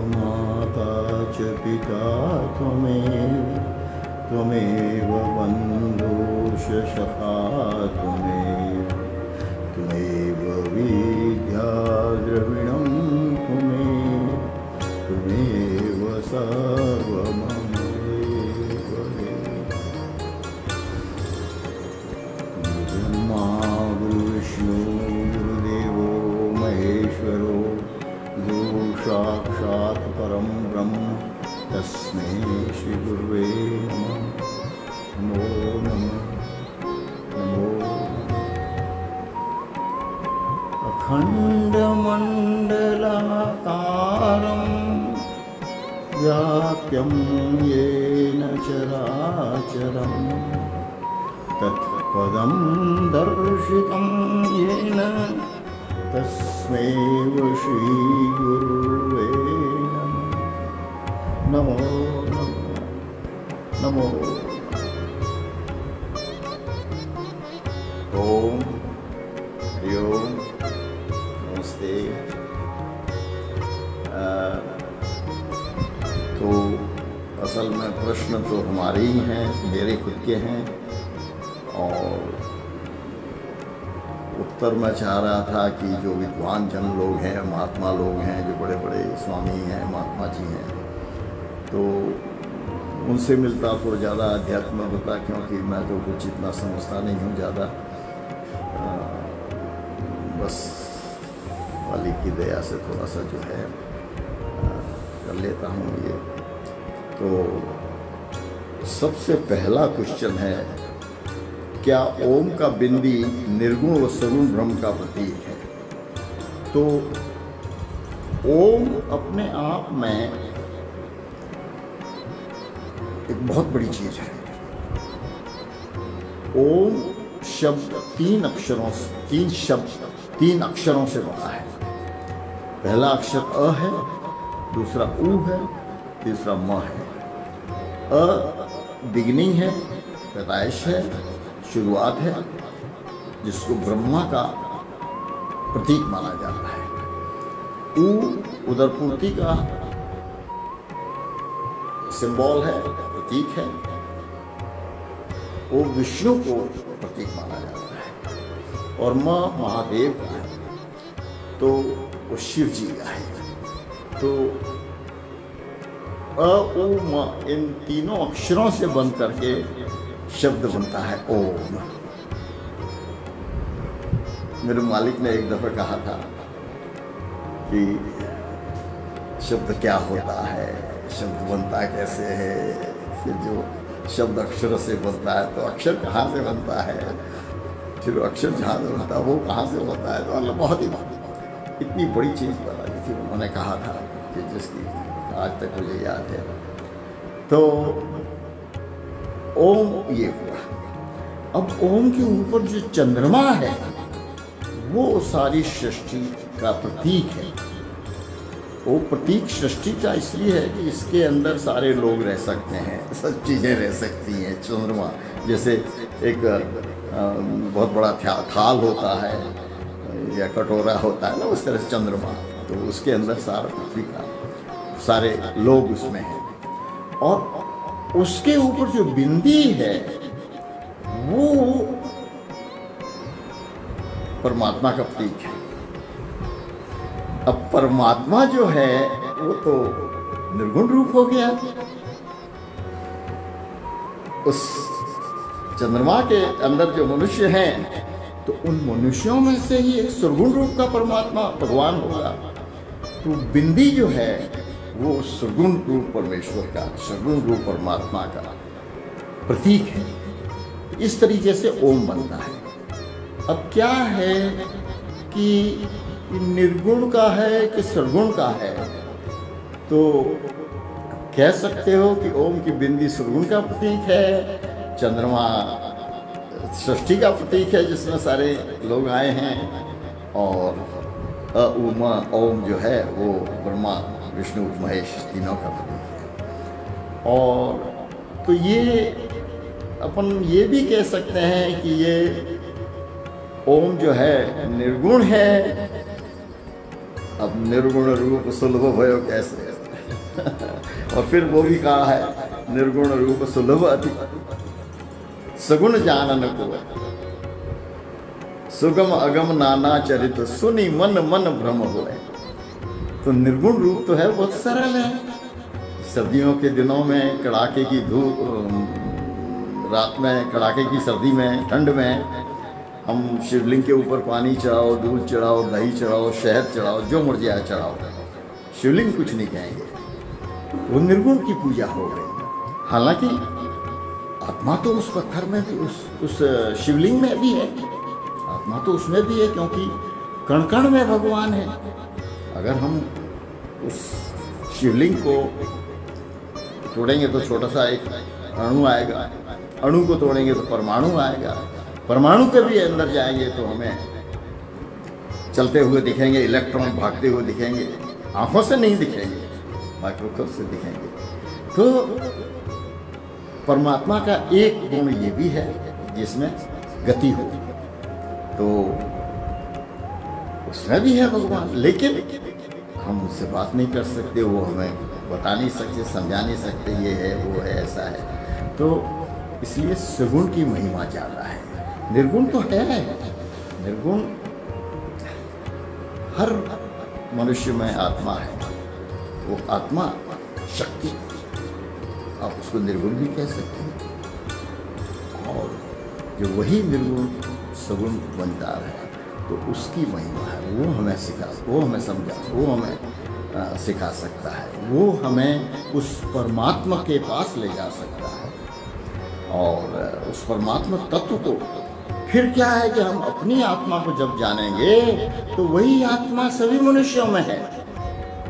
माता च पिता त्वमेव बन्धुश्च सखा त्वमेव विद्या द्रविणं त्वमेव सर्वं मम ब्रह्मा विष्णु गुरुदेवो महेश्वरो गुरु साक्षात् परं ब्रह्म तस्मै श्री गुरुवे नमो नमः नमो अखण्डमण्डलाकारं व्याप्तं येन चराचरं तत्पदं दर्शितं येन तस्मै श्रीगुरुवे नमो नमो ओम हरि ओम नमस्ते। तो असल में प्रश्न तो हमारे ही हैं, मेरे खुद के हैं, और उत्तर मैं चाह रहा था कि जो विद्वान जन लोग हैं, महात्मा लोग हैं, जो बड़े बड़े स्वामी हैं, महात्मा जी हैं, तो उनसे मिलता तो ज़्यादा अध्यात्म होता, क्योंकि मैं तो कुछ इतना समझता नहीं हूँ ज़्यादा, बस वाली की दया से थोड़ा सा जो है कर लेता हूँ ये। तो सबसे पहला क्वेश्चन है, क्या ओम का बिंदी निर्गुण व सगुण ब्रह्म का प्रतीक है? तो ओम अपने आप में एक बहुत बड़ी चीज है। ओम शब्द तीन अक्षरों से बना है। पहला अक्षर अ है, दूसरा उ है, तीसरा म है। अ बिगिनिंग है, पैदाइश है, शुरुआत है, जिसको ब्रह्मा का प्रतीक माना जाता है। उ उदरपूर्ति का सिंबल है, प्रतीक है। वो विष्णु को प्रतीक माना जाता है, और म महादेव का है, तो वो शिव जी का है। तो अ उ म इन तीनों अक्षरों से बन करके शब्द बनता है ओम। मेरे मालिक ने एक दफा कहा था कि शब्द क्या होता है, शब्द बनता कैसे है, फिर जो शब्द अक्षर से बनता है तो अक्षर कहाँ से बनता है, फिर अक्षर जहाँ से बनता है वो कहाँ से बनता है। तो अल्लाह बहुत ही इतनी बड़ी चीज़ बताई थी उन्होंने, कहा था कि जिसकी आज तक मुझे याद है। तो ओम ये हुआ। अब ओम के ऊपर जो चंद्रमा है वो सारी सृष्टि का प्रतीक है। वो प्रतीक सृष्टि का इसलिए है कि इसके अंदर सारे लोग रह सकते हैं, सब चीज़ें रह सकती हैं। चंद्रमा जैसे एक बहुत बड़ा थाल होता है या कटोरा होता है ना, उस तरह से चंद्रमा, तो उसके अंदर सारा पृथ्वी का सारे लोग उसमें हैं। और उसके ऊपर जो बिंदी है वो परमात्मा का प्रतीक है। अब परमात्मा जो है वो तो निर्गुण रूप हो गया। उस चंद्रमा के अंदर जो मनुष्य हैं, तो उन मनुष्यों में से ही एक सुरगुण रूप का परमात्मा भगवान होगा। तो बिंदी जो है वो सुरगुण रूप परमेश्वर का, सुरगुण रूप परमात्मा का प्रतीक है। इस तरीके से ओम बनता है। अब क्या है कि निर्गुण का है कि सरगुण का है, तो कह सकते हो कि ओम की बिंदी सरगुण का प्रतीक है, चंद्रमा सृष्टि का प्रतीक है जिसमें सारे लोग आए हैं, और ओम जो है वो ब्रह्मा विष्णु महेश तीनों का प्रतीक है। और तो ये अपन ये भी कह सकते हैं कि ये ओम जो है निर्गुण है। अब निर्गुण रूप सुलभ भयो कैसे, और फिर वो भी कहा है निर्गुण रूप सुलभ अति सगुण जानन को सुगम अगम नाना चरित सुनी मन मन भ्रम होए। तो निर्गुण रूप तो है बहुत सरल है। सर्दियों के दिनों में कड़ाके की धूप, रात में कड़ाके की सर्दी में, ठंड में हम शिवलिंग के ऊपर पानी चढ़ाओ, दूध चढ़ाओ, दही चढ़ाओ, शहद चढ़ाओ, जो मर्जी आए चढ़ाओ, शिवलिंग कुछ नहीं कहेंगे, वो निर्गुण की पूजा हो गई। हालांकि आत्मा तो उस पत्थर में भी, उस शिवलिंग में भी है, आत्मा तो उसमें भी है, क्योंकि कण कण में भगवान है। अगर हम उस शिवलिंग को तोड़ेंगे तो छोटा सा एक अणु आएगा, अणु को तोड़ेंगे तो परमाणु आएगा, परमाणु के भी अंदर जाएंगे तो हमें चलते हुए दिखेंगे, इलेक्ट्रॉन भागते हुए दिखेंगे, आंखों से नहीं दिखेंगे, माइक्रोस्कोप से दिखेंगे। तो परमात्मा का एक गुण ये भी है जिसमें गति हो, तो उसमें भी है भगवान, लेकिन हम उससे बात नहीं कर सकते, वो हमें बता नहीं सकते, समझा नहीं सकते, ये है वो है ऐसा है। तो इसलिए सगुण की महिमा ज़्यादा है। निर्गुण तो है, निर्गुण हर मनुष्य में आत्मा है, वो आत्मा शक्ति, आप उसको निर्गुण भी कह सकते हैं। और जो वही निर्गुण सगुण बनता है तो उसकी महिमा है, वो हमें सिखा, वो हमें समझा, वो हमें सिखा सकता है, वो हमें उस परमात्मा के पास ले जा सकता है। और उस परमात्मा तत्व को फिर क्या है कि हम अपनी आत्मा को जब जानेंगे तो वही आत्मा सभी मनुष्यों में है,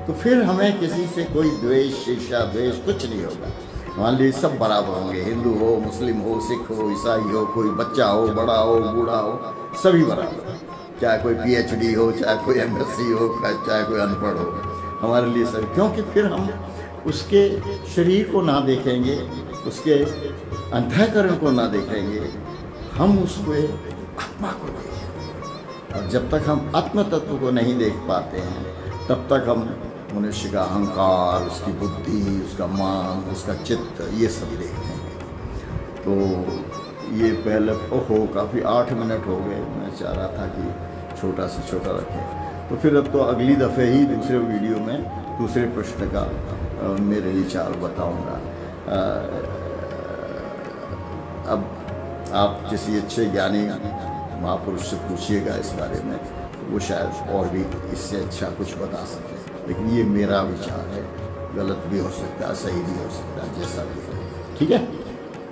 तो फिर हमें किसी से कोई द्वेष, ईर्ष्या, द्वेष कुछ नहीं होगा। मान लीजिए सब बराबर होंगे, हिंदू हो, मुस्लिम हो, सिख हो, ईसाई हो, कोई बच्चा हो, बड़ा हो, बूढ़ा हो, सभी बराबर, चाहे कोई PhD हो, चाहे कोई MSc हो, चाहे कोई अनपढ़ हो, हमारे लिए सभी। क्योंकि फिर हम उसके शरीर को ना देखेंगे, उसके अंतःकरण को ना देखेंगे, हम उसको आत्मा को देखेंगे। और जब तक हम आत्म तत्व को नहीं देख पाते हैं तब तक हम मनुष्य का अहंकार, उसकी बुद्धि, उसका मान, उसका चित्त, ये सब देखते हैं। तो ये पहले ओहो काफ़ी 8 मिनट हो गए, मैं चाह रहा था कि छोटा से छोटा रखें। तो फिर अब तो अगली दफ़े ही दूसरे वीडियो में दूसरे प्रश्न का मेरे विचार बताऊंगा। अब आप किसी अच्छे ज्ञानी महापुरुष से पूछिएगा इस बारे में, वो शायद और भी इससे अच्छा कुछ बता सके, लेकिन ये मेरा विचार है, गलत भी हो सकता है, सही भी हो सकता है, जैसा भी हो। ठीक है।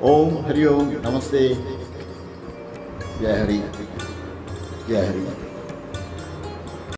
ओम हरि ओम, नमस्ते, जय हरि, जय हरि।